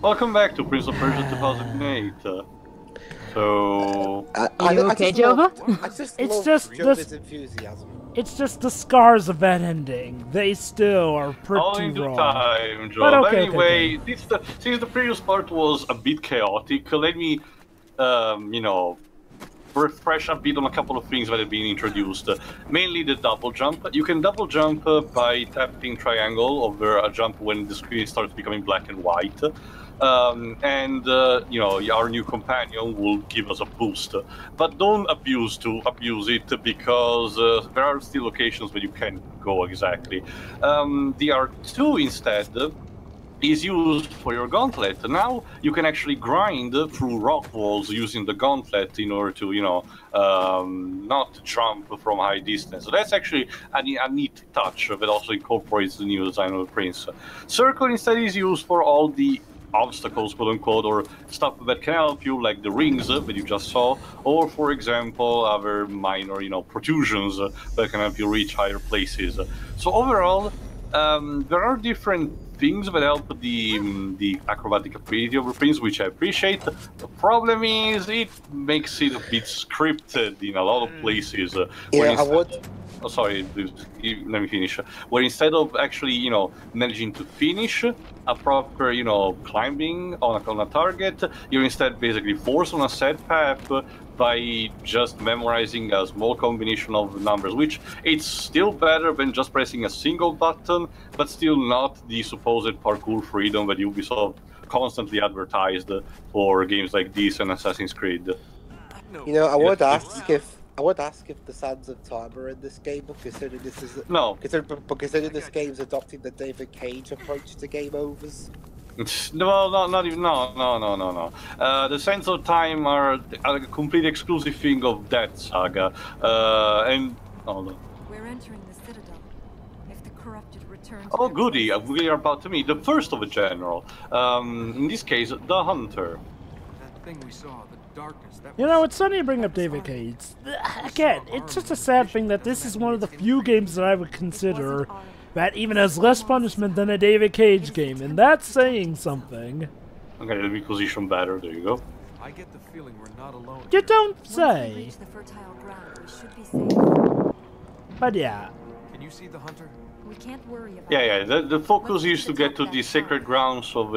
Welcome back to Prince of Persia 2008. Are you okay, Jova? It's just Jova's enthusiasm. It's just the scars of that ending. They still are all pretty in due raw. time, Joe. But okay, anyway, since the previous part was a bit chaotic, let me, you know, refresh a bit on a couple of things that have been introduced. Mainly the double jump. You can double jump by tapping triangle over a jump when the screen starts becoming black and white. You know, our new companion will give us a boost. But don't abuse it because there are still locations where you can't go exactly. The R2 instead is used for your gauntlet. Now you can actually grind through rock walls using the gauntlet in order to, you know, not jump from high distance. So that's actually a neat touch that also incorporates the new design of the Prince. Circle instead is used for all the obstacles, quote unquote, or stuff that can help you, like the rings that you just saw, or for example, other minor, you know, protrusions that can help you reach higher places. So overall, there are different things that help the acrobatic ability of the Prince, which I appreciate. The problem is it makes it a bit scripted in a lot of places. Yeah, I would. Oh, sorry, let me finish. Where instead of actually, you know, managing to finish a proper, you know, climbing on a target, you're instead basically forced on a set path by just memorizing a small combination of numbers, which it's still better than just pressing a single button, but still not the supposed parkour freedom that Ubisoft constantly advertised for games like this and Assassin's Creed. You know, I would ask if the Sands of Time are in this game, but considering this is considering this game's adopting the David Cage approach to game overs. No, not even. No. The Sands of Time are a complete exclusive thing of that saga. And hold on. We're entering the Citadel. If the corrupted return. Oh, goody! We are about to meet the first of a general. In this case, the Hunter. That thing we saw, the darkness. You know, it's funny you bring up David Cage. Again, it's just a sad thing that this is one of the few games that I would consider that even has less punishment than a David Cage game, and that's saying something. Okay, let me position better. There you go. I get the feeling we're not alone. You don't say. But yeah. Can you see the Hunter? We can't worry about Yeah. The focus is to get to the sacred grounds of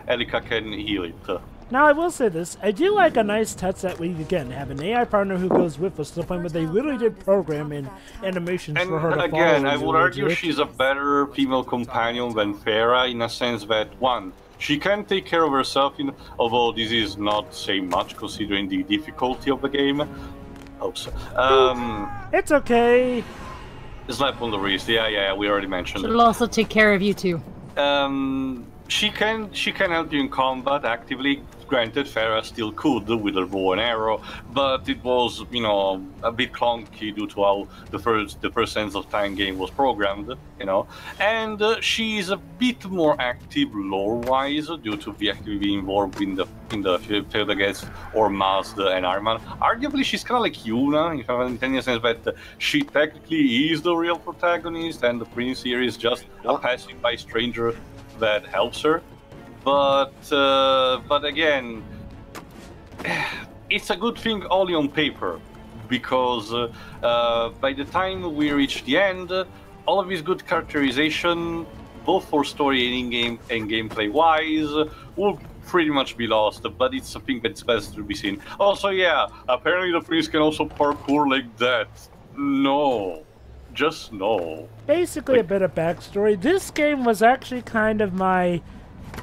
Elika can heal it. Now, I will say this. I do like a nice touch that we, again, have an AI partner who goes with us to the point where they literally did program in animations for her to follow. And again, I would argue she's a better female companion than Farah in a sense that, one, she can take care of herself, although this is not saying much considering the difficulty of the game. Hope so. It's okay. Slap on the wrist. Yeah, we already mentioned it. She'll also take care of you too. She can help you in combat actively. Granted, Farah still could with her bow and arrow, but it was, you know, a bit clunky due to how the first Sands of Time game was programmed, you know. And she's a bit more active lore-wise due to be actively involved in the field against Ormazd and Ahriman. Arguably, she's kind of like Yuna, if I'm in the sense that she technically is the real protagonist, and the Prince here is just a passing-by stranger that helps her. But again, it's a good thing only on paper, because by the time we reach the end, all of this good characterization, both for story and in-game and gameplay-wise, will pretty much be lost, but it's something that's best to be seen. Also, yeah, apparently the Prince can also parkour like that. No. Just no. Basically, a bit of backstory. This game was actually kind of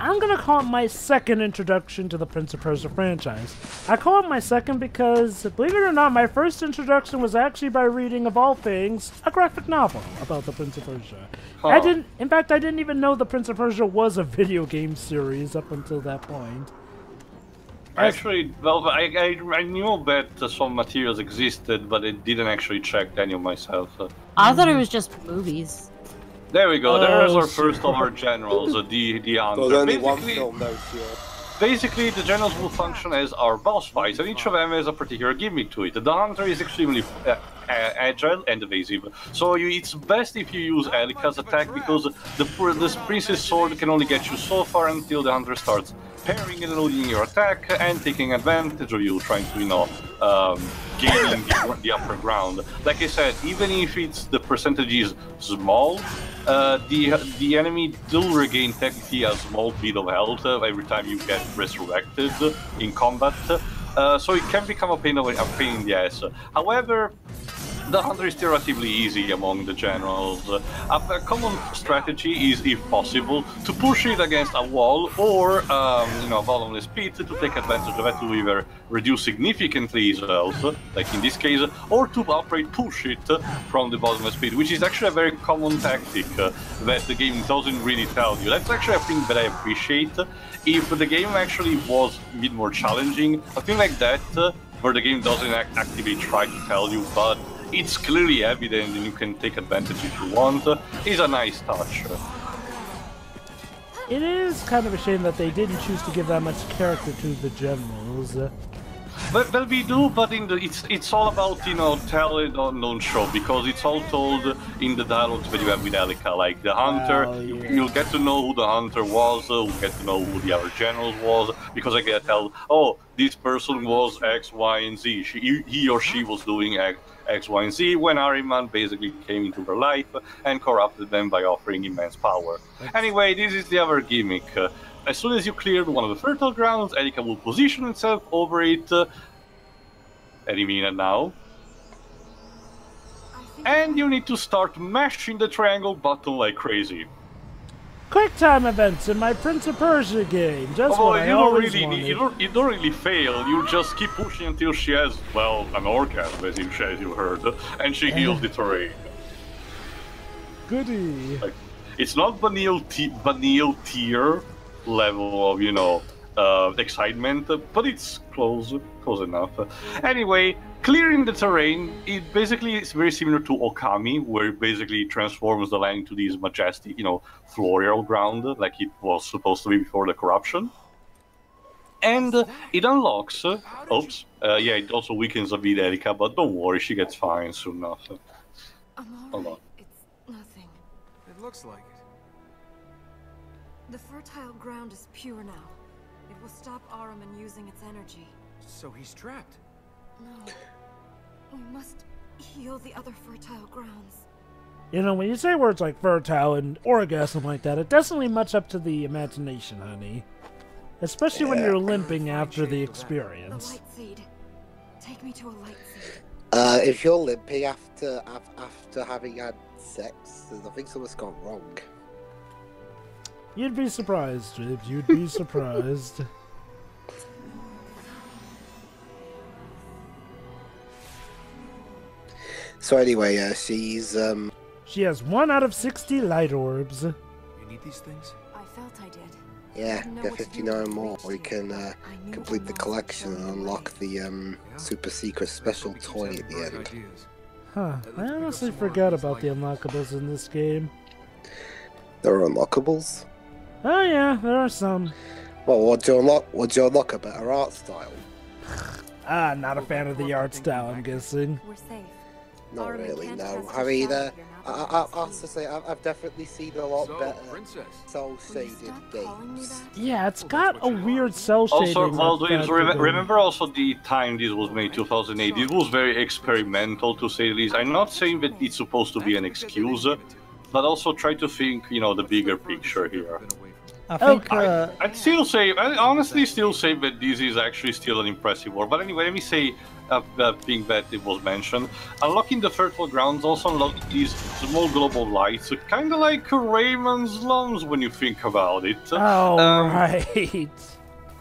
I'm gonna call it my second introduction to the Prince of Persia franchise. I call it my second because, believe it or not, my first introduction was actually by reading, of all things, a graphic novel about the Prince of Persia. Huh. In fact, I didn't even know the Prince of Persia was a video game series up until that point. Actually, well, I knew that some materials existed, but I didn't actually check any of myself. I thought it was just movies. There we go. There's our first of our generals, the Hunter. There's only one film, no, sure. Basically, the generals will function as our boss fights, and each of them has a particular gimmick to it. The Hunter is extremely agile and evasive. So it's best if you use Elika's attack, because the Princess Sword can only get you so far until the Hunter starts parrying and eluding your attack and taking advantage of you, trying to, gaining the upper ground. Like I said, even if the percentage is small, the enemy will regain technically a small bit of health every time you get resurrected in combat. So it can become a pain in the ass. However, the Hunter is still relatively easy among the generals. A common strategy is, if possible, to push it against a wall or a bottomless pit to take advantage of it to either reduce significantly his health, like in this case, or to outright push it from the bottomless pit, which is actually a very common tactic that the game doesn't really tell you. That's actually a thing that I appreciate. If the game actually was a bit more challenging, a thing like that, where the game doesn't actively try to tell you, but it's clearly evident and you can take advantage if you want, is a nice touch. It is kind of a shame that they didn't choose to give that much character to the generals. Well, we do, but it's all about, tell it or don't show, because it's all told in the dialogues that you have with Elika. Like the Hunter, you'll get to know who the Hunter was, you'll get to know who the other generals was, because I get to tell, oh, this person was X, Y, and Z. He or she was doing X, Y, and Z when Ahriman basically came into her life and corrupted them by offering immense power. Anyway, this is the other gimmick. As soon as you clear one of the fertile grounds, Elika will position itself over it any minute now. And you need to start mashing the triangle button like crazy. Quick time events in my Prince of Persia game. Just what I always wanted. You don't really fail. You just keep pushing until she has, well, an orgasm, as you heard, and she heals the terrain. Goody. Like, it's not vanilla tier level of, excitement, but it's close enough. Anyway, clearing the terrain, it basically is very similar to Okami, where it basically transforms the land into this majestic, floral ground, like it was supposed to be before the corruption. And it unlocks, it also weakens a bit Elika, but don't worry, she gets fine soon enough. Hold on. It's nothing. It looks like it. The fertile ground is pure now. It will stop Ahriman using its energy. So he's trapped? No. We must heal the other fertile grounds. When you say words like fertile and orgasm like that, it doesn't leave much up to the imagination, honey. Especially when you're limping after the experience. The light seed. Take me to a light seed. If you're limping after having had sex, then I think something's gone wrong. You'd be surprised, Jib. You'd be surprised. So anyway, she has 1 out of 60 light orbs. You need these things? I felt I did. Yeah, get 59 more. We can complete the collection and unlock the super secret special toy at the end. Huh, I honestly forgot about the unlockables in this game. There are unlockables? Oh yeah, there are some. Well, would you unlock a better art style? Not a fan of the art style, I'm guessing. We're safe. Not really, no. I mean, I have to say, I've definitely seen a lot better cel-shaded games. Yeah, it's got a weird cel-shading. Also, remember also the time this was made, 2008. It was very experimental, to say the least. I'm not saying that it's supposed to be an excuse, but also try to think, the bigger picture here. I'd still say, I honestly still say that this is actually still an impressive work. But anyway, let me say thing that it was mentioned. Unlocking the fertile grounds also unlocks these small global lights, kind of like Rayman's slums when you think about it. Right.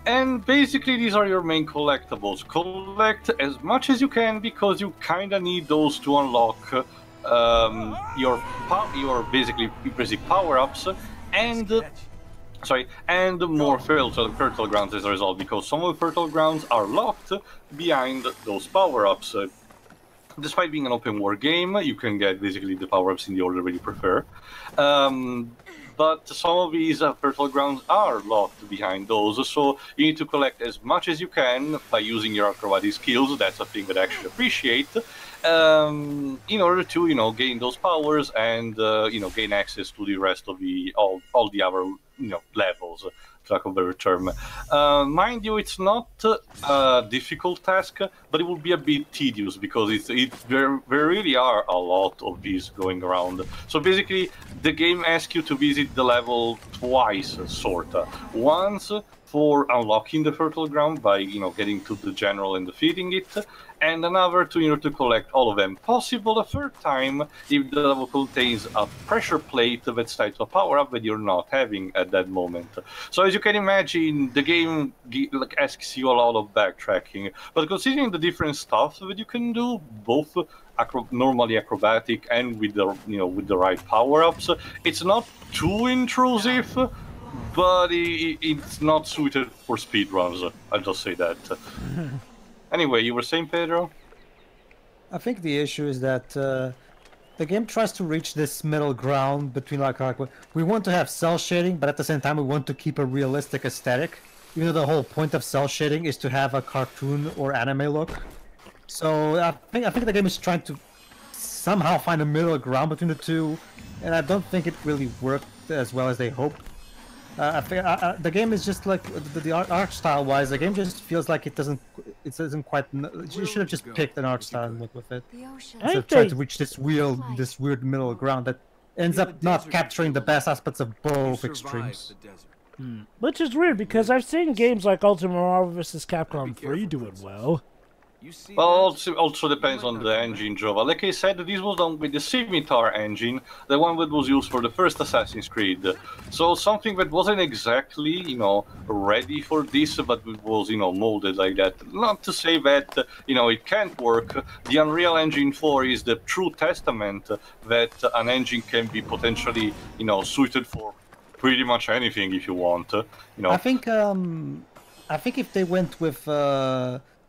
And basically, these are your main collectibles. Collect as much as you can, because you kind of need those to unlock your basically basic power-ups and more fertile grounds as a result, because some of the fertile grounds are locked behind those power-ups. Despite being an open world game, you can get basically the power-ups in the order that you prefer. but some of these fertile grounds are locked behind those, so you need to collect as much as you can by using your acrobatic skills. That's a thing that I actually appreciate, in order to, gain those powers and, gain access to the rest of all the other, levels, for lack of a better term. Mind you, it's not a difficult task, but it will be a bit tedious because there really are a lot of these going around. So basically, the game asks you to visit the level twice, sorta. Once for unlocking the fertile ground by, getting to the general and defeating it, and another to collect all of them. Possible a third time if the level contains a pressure plate that's tied to a power-up that you're not having at that moment. So as you can imagine, the game asks you a lot of backtracking, but considering the different stuff that you can do, both normally acrobatic and with the right power-ups, it's not too intrusive, but it's not suited for speedruns. I'll just say that. Anyway, you were saying, Pedro? I think the issue is that the game tries to reach this middle ground between we want to have cell shading, but at the same time we want to keep a realistic aesthetic. Even though the whole point of cell shading is to have a cartoon or anime look. So I think the game is trying to somehow find a middle ground between the two, and I don't think it really worked as well as they hoped. The game is just like the art style wise. The game just feels like it doesn't quite. You should have just picked an art style and went with it. Instead of trying to reach this weird middle ground that ends up not capturing the best aspects of both extremes. Which is weird because I've seen games like Ultimate Marvel vs. Capcom 3 do it well. Well, also depends on the engine, Jova. Like I said, this was done with the Scimitar engine, the one that was used for the first Assassin's Creed. So something that wasn't exactly, ready for this, but it was, molded like that. Not to say that, it can't work. The Unreal Engine 4 is the true testament that an engine can be potentially, suited for pretty much anything if you want. I think if they went with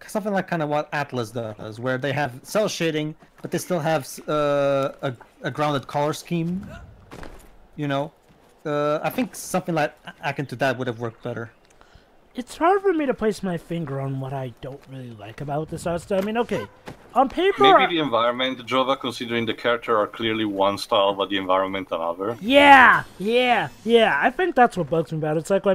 something like kind of what Atlas does, where they have cell shading, but they still have a grounded color scheme. I think something like akin to that would have worked better. It's hard for me to place my finger on what I don't really like about this art style. I mean, okay, on paper... Maybe the environment, Jova, considering the character are clearly one style, but the environment another. Yeah, I think that's what bugs me about it. It's like, I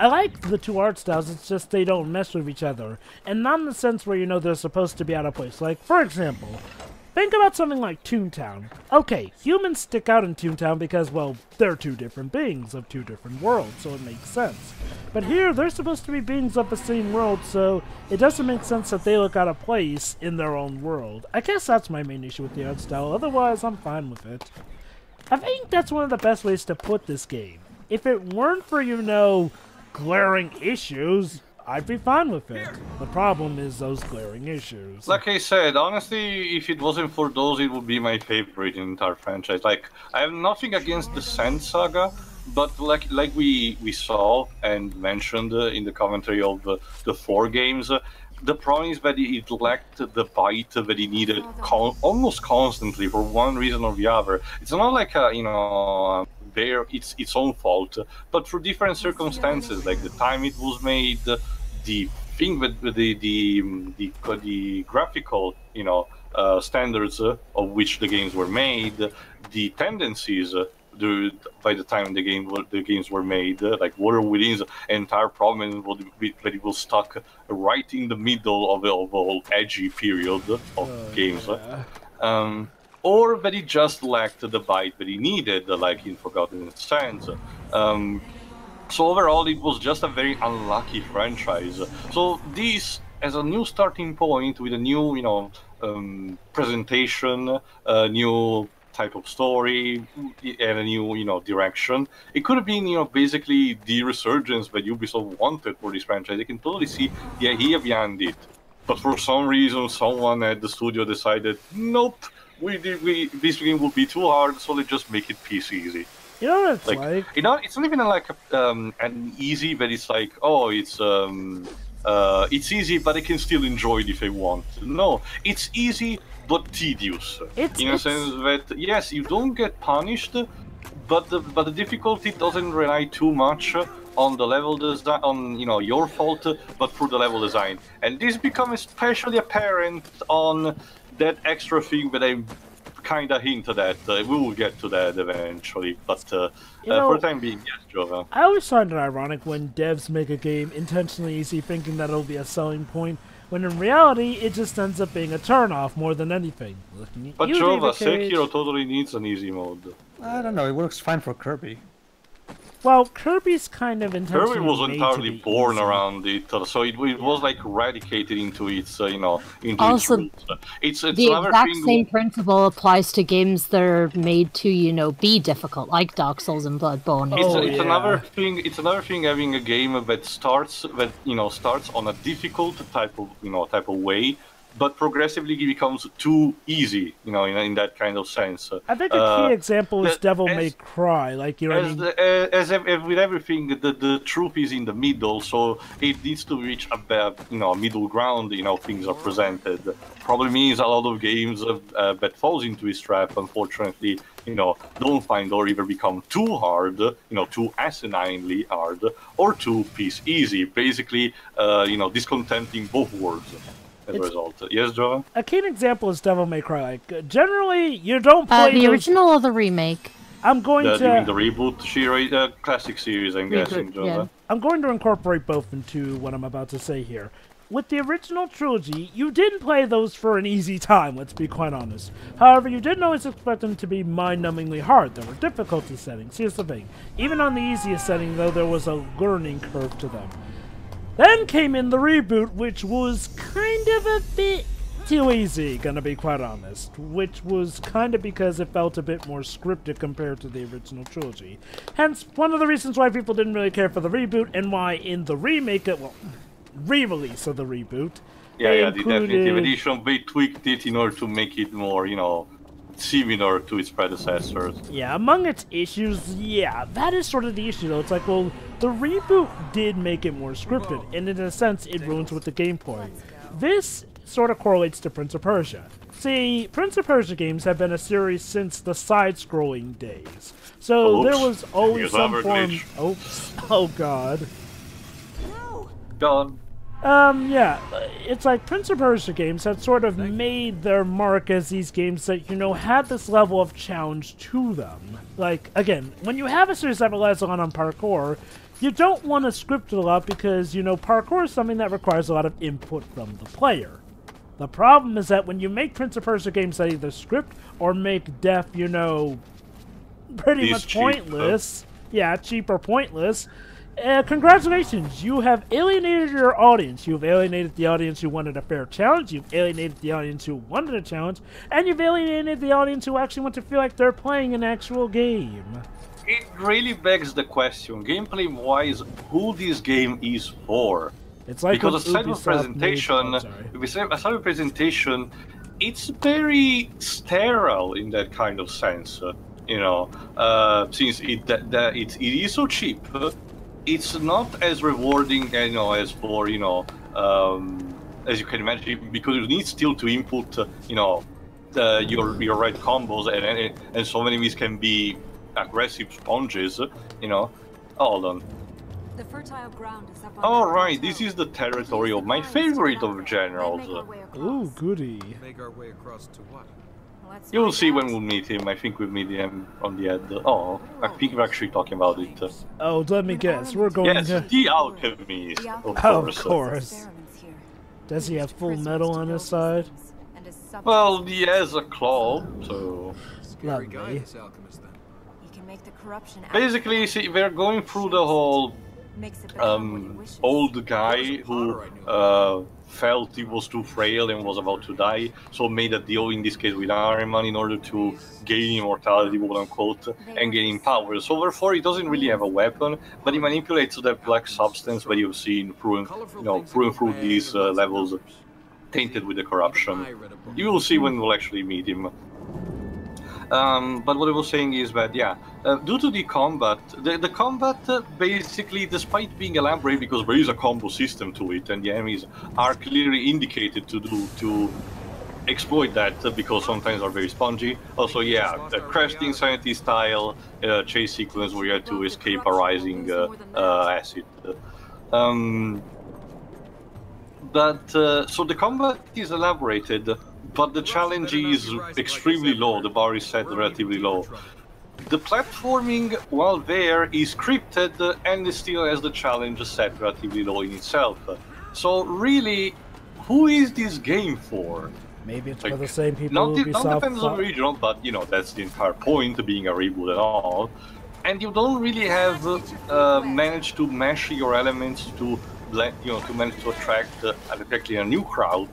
like the two art styles, it's just they don't mess with each other. And not in the sense where, they're supposed to be out of place. Like, for example, think about something like Toontown. Okay, humans stick out in Toontown because, well, they're two different beings of two different worlds, so it makes sense. But here, they're supposed to be beings of the same world, so it doesn't make sense that they look out of place in their own world. I guess that's my main issue with the art style, otherwise I'm fine with it. I think that's one of the best ways to put this game. If it weren't for, glaring issues, I'd be fine with it. The problem is those glaring issues. Like I said, honestly, if it wasn't for those, it would be my favorite in the entire franchise. Like, I have nothing against the Sand Saga, but like we saw and mentioned in the commentary of the 4 games, the problem is that it lacked the bite that it needed almost constantly for one reason or the other. It's not like it's own fault, but for different circumstances, like the time it was made, the thing with the graphical, standards of which the games were made, the tendencies by the time the games were made, like Water Within's entire problem that it was stuck right in the middle of a whole edgy period of games. Yeah. Or that it just lacked the bite that he needed, like in Forgotten Sands. So overall, it was just a very unlucky franchise. So this, as a new starting point with a new, presentation, a new type of story, and a new, direction, it could have been, basically the resurgence that Ubisoft wanted for this franchise. You can totally see the idea behind it. But for some reason, someone at the studio decided, nope, this game will be too hard, so let's just make it PC easy. You know what it's like? It's not even like an easy, but it's like, oh, it's easy, but I can still enjoy it if I want. No, it's easy, but tedious. In a sense that, yes, you don't get punished, but the difficulty doesn't rely too much on the level design, on your fault, but through the level design. And this becomes especially apparent on that extra thing that I kind of hinted at. We will get to that eventually, but for the time being, yes, Jova. I always find it ironic when devs make a game intentionally easy, thinking that it'll be a selling point, when in reality, it just ends up being a turn-off more than anything. But Jova, Sekiro totally needs an easy mode. I don't know, it works fine for Kirby. Well, Kirby's kind of intentionally Kirby was entirely born easy. around it, so it was like eradicated into its, into also, its roots. It's the exact same principle applies to games that are made to, be difficult, like Dark Souls and Bloodborne. It's another thing. It's another thing having a game that starts on a difficult type of way, but progressively becomes too easy, in that kind of sense. I think a key example is Devil May Cry, like as with everything, the truth is in the middle, so it needs to reach a middle ground. Things are presented. Problem is a lot of games that falls into this trap, unfortunately, don't find or either become too hard, too asininely hard, or too piece easy. Basically, discontenting both worlds. As a result. Yes, Jova? A keen example is Devil May Cry. Like, generally, you don't play the original or the remake? I'm going to... During the reboot classic series, I'm guessing, Jova. Yeah. I'm going to incorporate both into what I'm about to say here. With the original trilogy, you didn't play those for an easy time, let's be quite honest. However, you didn't always expect them to be mind-numbingly hard. There were difficulty settings. Here's the thing. Even on the easiest setting, though, there was a learning curve to them. Then came in the reboot, which was kind of a bit too easy, gonna be quite honest. Which was kind of because it felt a bit more scripted compared to the original trilogy. Hence, one of the reasons why people didn't really care for the reboot, and why in the remake, re-release of the reboot, the Definitive Edition, they tweaked it in order to make it more, similar to its predecessors. Yeah, among its issues, that is sort of the issue, though. It's like, well, the reboot did make it more scripted, and in a sense, it ruins with the gameplay. This sort of correlates to Prince of Persia. See, Prince of Persia games have been a series since the side-scrolling days. So there was always some form... Oops. Oh, God. Gone. It's like Prince of Persia games had sort of made their mark as these games that, had this level of challenge to them. Like, again, when you have a series that relies on parkour, you don't want to script it a lot because, parkour is something that requires a lot of input from the player. The problem is that when you make Prince of Persia games that either script or make death, pretty much pointless. Yeah, cheap or pointless. Congratulations, you have alienated your audience. You've alienated the audience who wanted a fair challenge, you've alienated the audience who wanted a challenge, and you've alienated the audience who actually want to feel like they're playing an actual game. It really begs the question, gameplay-wise, who this game is for. It's like because aside from presentation, it's very sterile in that kind of sense. Since it is so cheap. It's not as rewarding, as for, as you can imagine, because you need still to input, your right combos, and some enemies can be aggressive sponges, Hold on. The fertile ground is up on Alright, this is the territory of my favorite of generals. Ooh, goody. Make our way across to what? You will see when we'll meet him. I think we'll meet him on the end. Oh, I think we're actually talking about it. Oh, let me guess. We're going to... Yes, the Alchemist, of course. Does he have full metal on his side? Well, he has a claw, so... Lovely. Basically, see, we're going through the whole old guy who felt he was too frail and was about to die, so made a deal, in this case with Ahriman, in order to gain immortality, quote-unquote, and gain power. So therefore, he doesn't really have a weapon, but he manipulates that black substance that you've seen through these levels, tainted with the corruption. You will see when we'll actually meet him. But what I was saying is that, due to the combat, the combat basically, despite being elaborate, because there is a combo system to it, and the enemies are clearly indicated to exploit that because sometimes they're very spongy. Also, yeah, the Crash the Insanity style chase sequence where you have to escape a rising acid. So the combat is elaborated, but the challenge is extremely low. The bar is set relatively low. The platforming, while there, is scripted and it still has the challenge set relatively low in itself. So really, who is this game for? Maybe it's for the same people who Not depends on the region, but you know, that's the entire point, being a reboot and all. And you don't really have managed to mesh your elements to to manage to attract exactly a new crowd,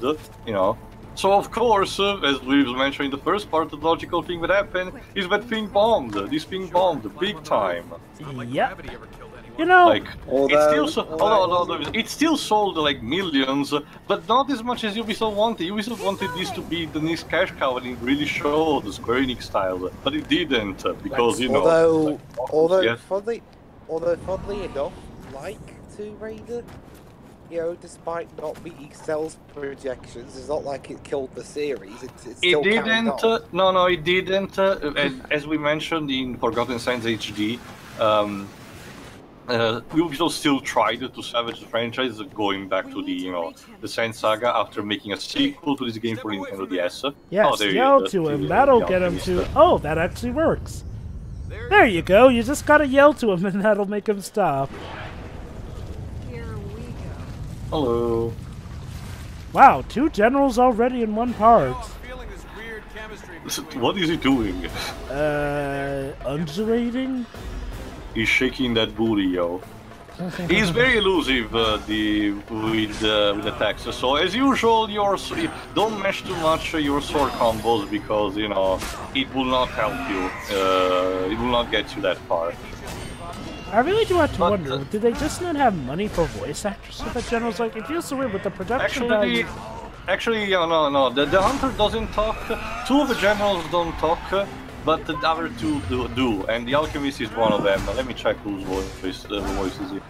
you know. So of course, as we mentioned in the first part, the logical thing that happened is that thing bombed. This thing bombed big time. Yep. You know, like it still sold like millions, but not as much as Ubisoft wanted. Ubisoft wanted this to be the next cash cow, and it really showed the Square Enix style, but it didn't because you know. Although funnily enough, like Tomb Raider, you know, despite not meeting sales projections, it's not like it killed the series. It still didn't. No, it didn't. As we mentioned in Forgotten Sands HD. Ubisoft still tried to salvage the franchise, going back to the Sands Saga after making a sequel to this game for Nintendo DS. Yes, yell to him. That'll get him to. Oh, that actually works. There you go. You just gotta yell to him, and that'll make him stop. Here we go. Hello. Wow, 2 generals already in one part. What is he doing? Undulating? He's shaking that booty, yo. He's very elusive with the attacks. So as usual, don't mesh too much your sword combos because you know it will not help you. It will not get you that far. I really do have to wonder, did they just not have money for voice actors for the generals? Like, it feels so weird with the production value. Actually, no. The hunter doesn't talk. 2 of the generals don't talk. But the other 2 do, and the alchemist is one of them. Let me check whose voice is it.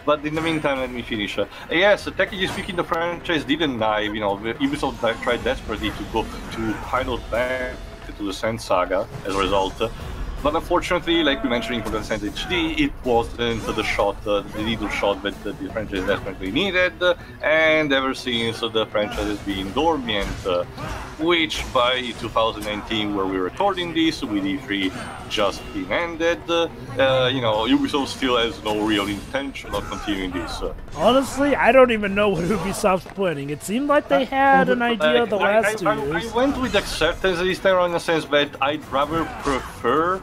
But in the meantime, let me finish. Yes, technically speaking, the franchise didn't die. You know, Ubisoft tried desperately to pilot back to the Sands Saga as a result. But unfortunately, like we mentioned in Forgotten Sands HD, it wasn't the needle shot that the franchise desperately needed, and ever since the franchise has been dormant, which by 2019, where we're recording this, with E3 just been ended, you know, Ubisoft still has no real intention of continuing this. Honestly, I don't even know what Ubisoft's planning. It seemed like they had an idea the last 2 years. I went with acceptance this time in the sense that I'd rather prefer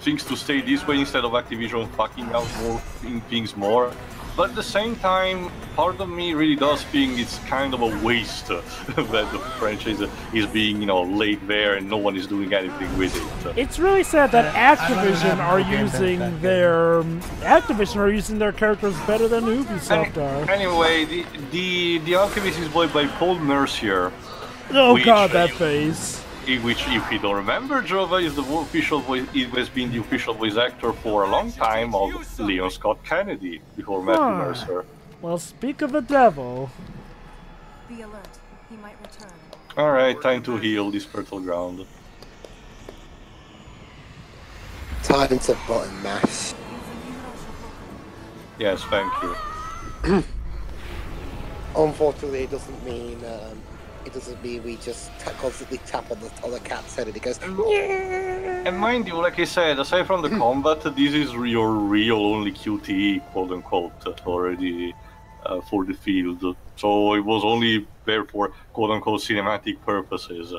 things to stay this way instead of Activision fucking out things more. But at the same time, part of me really does think it's kind of a waste that the franchise is being, you know, laid there and no one is doing anything with it. It's really sad that Activision are using their characters better than Ubisoft are. Anyway, the Alchemist is voiced by Paul Mercier. Oh god, that face. Which, if you don't remember, Jova is the official voice. It has been the official voice actor for a long time of Leon Scott Kennedy before Matthew Mercer. Well, speak of the devil. Be alert. He might return. All right, time to heal this fertile ground. Time to button mash. Yes, thank you. Unfortunately, it doesn't mean. It doesn't mean we just constantly tap on the cat's head and it goes. And mind you, like I said, aside from the combat, this is your real only QTE, quote unquote, already for the field. So it was only there for quote unquote cinematic purposes.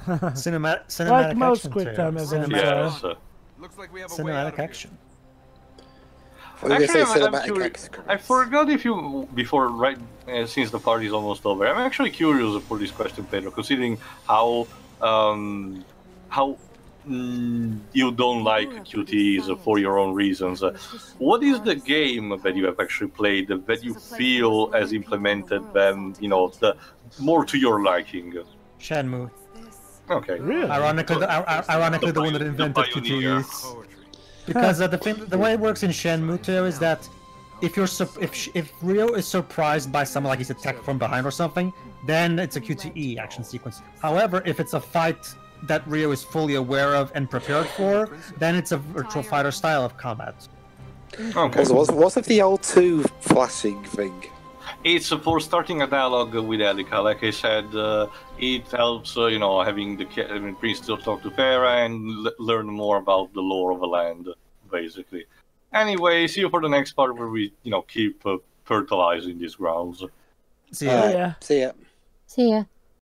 Cinematic like most action, quick time events. Yes. Looks like we have cinematic action. Actually, I forgot if you since the party is almost over. I'm actually curious for this question, Pedro, considering how you don't like QTEs for your own reasons. What is the game that you have actually played that you feel has implemented them, you know, more to your liking? Shenmue. Okay. Really? Ironically, the one that invented QTEs. Because the way it works in Shenmue 2 is that if Rio is surprised by someone like he's attacked from behind or something, then it's a QTE action sequence. However, if it's a fight that Rio is fully aware of and prepared for, then it's a virtual fighter style of combat. Okay. Wasn't the L2 flashing thing? It's for starting a dialogue with Elika. Like I said, it helps, having the prince still talk to Farah and learn more about the lore of a land, basically. Anyway, see you for the next part where we, keep fertilizing these grounds. See ya. See ya. See ya.